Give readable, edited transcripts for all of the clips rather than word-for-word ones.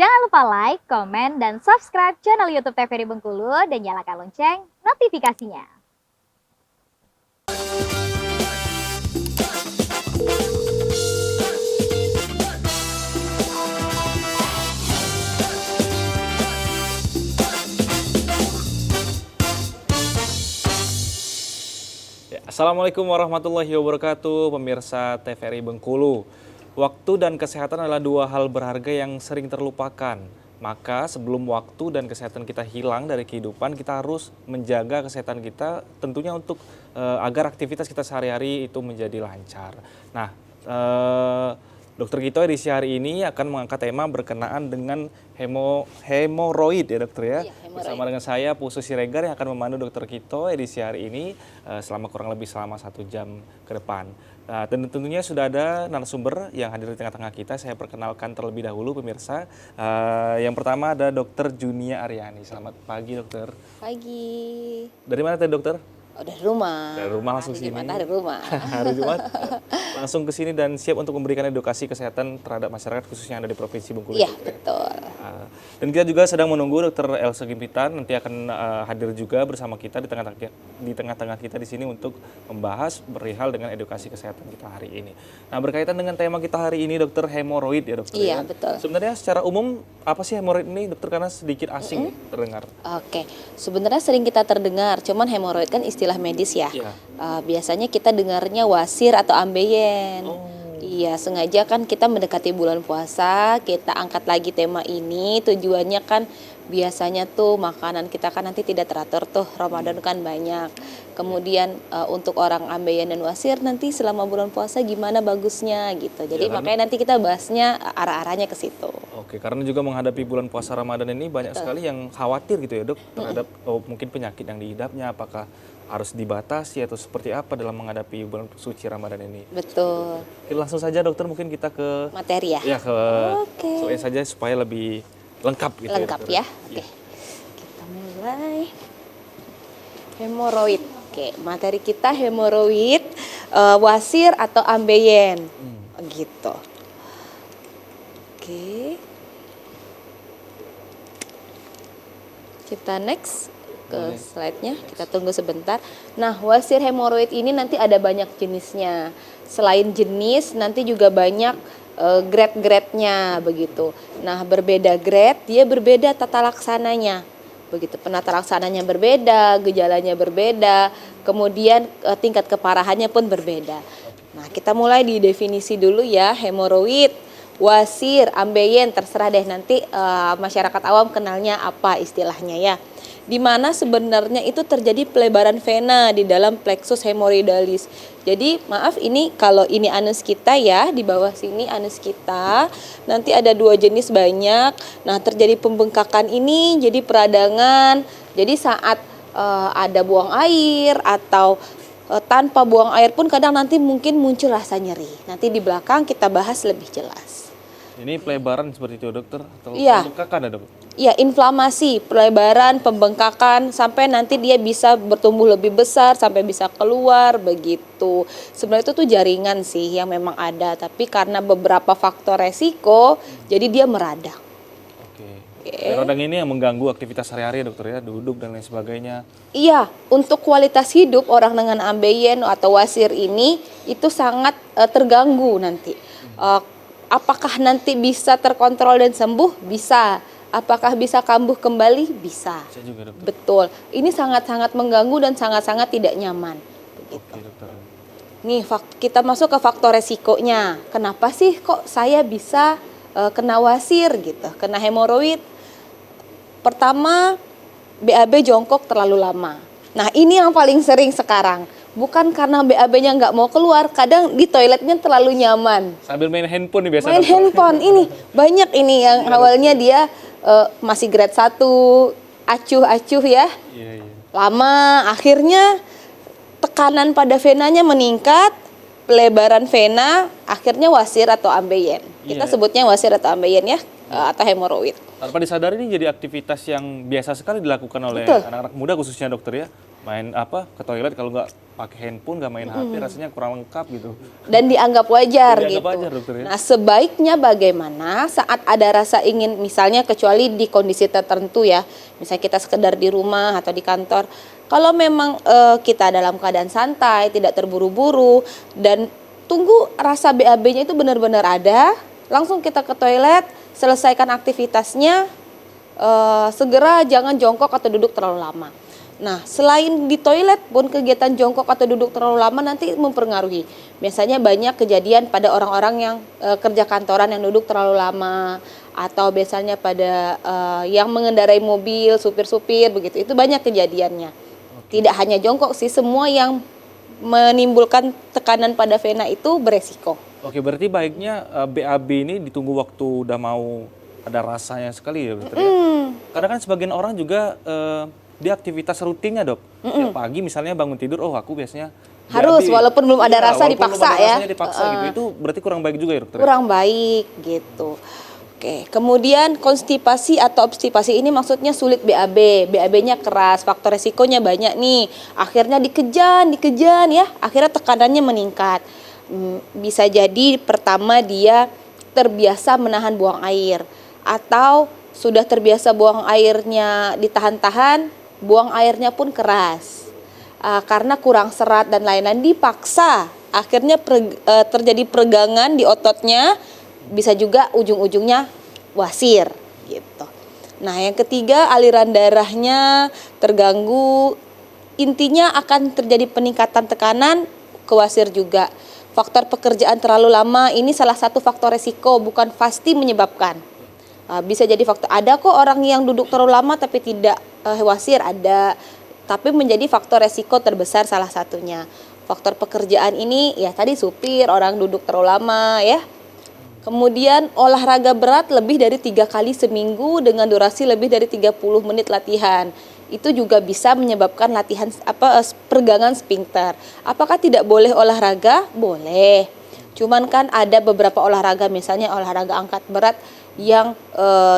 Jangan lupa like, komen, dan subscribe channel YouTube TVRI Bengkulu dan nyalakan lonceng notifikasinya. Assalamualaikum warahmatullahi wabarakatuh, pemirsa TVRI Bengkulu. Waktu dan kesehatan adalah dua hal berharga yang sering terlupakan. Maka sebelum waktu dan kesehatan kita hilang dari kehidupan, kita harus menjaga kesehatan kita tentunya untuk agar aktivitas kita sehari-hari itu menjadi lancar. Nah, Dokter Gito edisi hari ini akan mengangkat tema berkenaan dengan hemoroid ya dokter ya. Iya, bersama dengan saya Pusu Siregar yang akan memandu Dokter Gito edisi hari ini selama kurang lebih 1 jam ke depan. Dan tentunya sudah ada narasumber yang hadir di tengah-tengah kita. Saya perkenalkan terlebih dahulu pemirsa. Yang pertama ada Dokter Junia Aryani. Selamat pagi dokter. Pagi. Dari mana tadi dokter? Oh, dari rumah. Dari rumah langsung sini. Hari rumah. Hari Jumat langsung ke sini dan siap untuk memberikan edukasi kesehatan terhadap masyarakat khususnya yang ada di Provinsi Bengkulu. Iya, betul. Dan kita juga sedang menunggu Dokter Elsa Gimpitan nanti akan hadir juga bersama kita di tengah-tengah kita di sini untuk membahas perihal dengan edukasi kesehatan kita hari ini. Nah, berkaitan dengan tema kita hari ini dokter, hemoroid ya dokter. Iya, ya. betul. Sebenarnya secara umum apa sih hemoroid ini dokter, karena sedikit asing terdengar. Oke, sebenarnya sering kita terdengar, cuman hemoroid kan istilah medis ya. Iya. Biasanya kita dengarnya wasir atau ambeien. Iya, sengaja kan kita mendekati bulan puasa, kita angkat lagi tema ini. Tujuannya kan biasanya tuh makanan kita kan nanti tidak teratur tuh, Ramadan kan banyak. Kemudian untuk orang ambeien dan wasir nanti selama bulan puasa gimana bagusnya gitu. Jadi makanya nanti kita bahasnya arah-arahnya ke situ. Oke, karena juga menghadapi bulan puasa Ramadan ini banyak sekali yang khawatir gitu ya dok terhadap mungkin penyakit yang diidapnya, apakah harus dibatasi atau seperti apa dalam menghadapi bulan suci Ramadan ini. Betul. Oke, langsung saja dokter mungkin kita ke materi ya. Ya ke soalnya saja supaya lebih lengkap gitu. Lengkap ya. Oke. Kita mulai. Hemoroid. Oke, materi kita hemoroid, wasir atau ambeien. Gitu. Oke. Kita next ke slide-nya, kita tunggu sebentar. Nah, wasir hemoroid ini nanti ada banyak jenisnya. Selain jenis, nanti juga banyak grade-grade-nya begitu. Nah, berbeda grade, dia berbeda tata laksananya. Begitu, penata laksananya berbeda, gejalanya berbeda, kemudian tingkat keparahannya pun berbeda. Nah, kita mulai di definisi dulu ya, hemoroid, wasir, ambeien, terserah deh nanti masyarakat awam kenalnya apa istilahnya ya. Di mana sebenarnya itu terjadi pelebaran vena di dalam plexus hemoroidalis. Jadi maaf, ini kalau ini anus kita ya, di bawah sini anus kita, nanti ada 2 jenis banyak. Nah, terjadi pembengkakan ini jadi peradangan. Jadi saat ada buang air atau tanpa buang air pun kadang nanti mungkin muncul rasa nyeri. Nanti di belakang kita bahas lebih jelas. Ini pelebaran seperti itu dokter atau pembengkakan ada dok? Iya, inflamasi, pelebaran, pembengkakan sampai nanti dia bisa bertumbuh lebih besar sampai bisa keluar begitu. Sebenarnya itu tuh jaringan sih yang memang ada, tapi karena beberapa faktor resiko jadi dia meradang. Oke. Radang ini yang mengganggu aktivitas sehari-hari dokter ya, duduk dan lain sebagainya. Iya, untuk kualitas hidup orang dengan ambeien atau wasir ini itu sangat terganggu nanti. Apakah nanti bisa terkontrol dan sembuh? Bisa. Apakah bisa kambuh kembali? Bisa. Bisa juga dokter. Betul. Ini sangat-sangat mengganggu dan sangat-sangat tidak nyaman. Begitu. Oke dokter. Nih, kita masuk ke faktor resikonya. Kenapa sih kok saya bisa kena wasir gitu, kena hemoroid? Pertama, BAB jongkok terlalu lama. Nah, ini yang paling sering sekarang. Bukan karena BAB-nya nggak mau keluar, kadang di toiletnya terlalu nyaman. Sambil main handphone nih biasanya. Main handphone, ini banyak ini yang awalnya dia masih grade 1, acuh-acuh ya. Iya. Lama, akhirnya tekanan pada venanya meningkat, pelebaran vena, akhirnya wasir atau ambeien. Kita sebutnya wasir atau ambeien ya, atau hemoroid. Tanpa disadari ini jadi aktivitas yang biasa sekali dilakukan oleh anak-anak muda khususnya dokter ya. main apa ke toilet kalau nggak pakai handphone, nggak main HP, rasanya kurang lengkap gitu. Dan dianggap wajar Dianggap gitu. wajar, dokter, ya? Nah, sebaiknya bagaimana saat ada rasa ingin, misalnya kecuali di kondisi tertentu ya, misalnya kita sekedar di rumah atau di kantor, kalau memang kita dalam keadaan santai, tidak terburu-buru, dan tunggu rasa BAB-nya itu benar-benar ada, langsung kita ke toilet, selesaikan aktivitasnya, segera jangan jongkok atau duduk terlalu lama. Nah, selain di toilet pun kegiatan jongkok atau duduk terlalu lama nanti mempengaruhi. Biasanya banyak kejadian pada orang-orang yang kerja kantoran yang duduk terlalu lama, atau biasanya pada yang mengendarai mobil, supir-supir begitu. Itu banyak kejadiannya. Tidak hanya jongkok sih, semua yang menimbulkan tekanan pada vena itu beresiko. Oke, berarti baiknya BAB ini ditunggu waktu udah mau ada rasanya sekali ya, dokter, ya? Karena kan sebagian orang juga dia aktivitas rutinnya, dok. Tiap pagi misalnya bangun tidur, oh aku biasanya Harus, BAB. walaupun belum ada Iya, rasa walaupun dipaksa belum ada ya. rasanya dipaksa gitu. Itu berarti kurang baik juga ya, dokter? Kurang baik gitu. Oke, kemudian konstipasi atau obstipasi ini maksudnya sulit BAB. BAB-nya keras, faktor resikonya banyak nih. Akhirnya dikejan ya. Akhirnya tekanannya meningkat. Bisa jadi pertama dia terbiasa menahan buang air, atau sudah terbiasa buang airnya ditahan-tahan, buang airnya pun keras. Karena kurang serat dan lain-lain dipaksa, akhirnya terjadi peregangan di ototnya, bisa juga ujung-ujungnya wasir gitu. Nah, yang ketiga aliran darahnya terganggu, intinya akan terjadi peningkatan tekanan ke wasir juga. Faktor pekerjaan terlalu lama ini salah satu faktor resiko, bukan pasti menyebabkan. Bisa jadi faktor, ada kok orang yang duduk terlalu lama tapi tidak wasir, ada. Tapi menjadi faktor resiko terbesar salah satunya. Faktor pekerjaan ini ya tadi supir, orang duduk terlalu lama ya. Kemudian olahraga berat lebih dari 3 kali seminggu dengan durasi lebih dari 30 menit latihan. Itu juga bisa menyebabkan pergangan sphincter. Apakah tidak boleh olahraga? Boleh. Cuman kan ada beberapa olahraga, misalnya olahraga angkat berat yang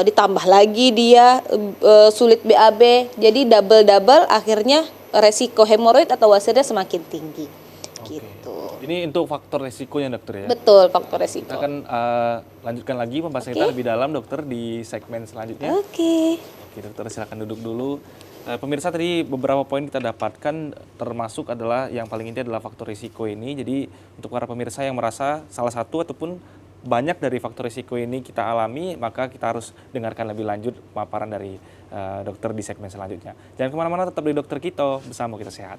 ditambah lagi dia sulit BAB, jadi double akhirnya resiko hemoroid atau wasirnya semakin tinggi. Gitu. Ini untuk faktor resikonya, dokter, ya? Betul, faktor resiko. Kita akan lanjutkan lagi pembahasan kita lebih dalam, dokter, di segmen selanjutnya. Oke, dokter, silakan duduk dulu. Pemirsa, tadi beberapa poin kita dapatkan, termasuk adalah yang paling inti adalah faktor risiko ini. Jadi untuk para pemirsa yang merasa salah satu ataupun banyak dari faktor risiko ini kita alami, maka kita harus dengarkan lebih lanjut pemaparan dari dokter di segmen selanjutnya. Jangan kemana-mana, tetap di Dokter Kito, bersama Kita Sehat.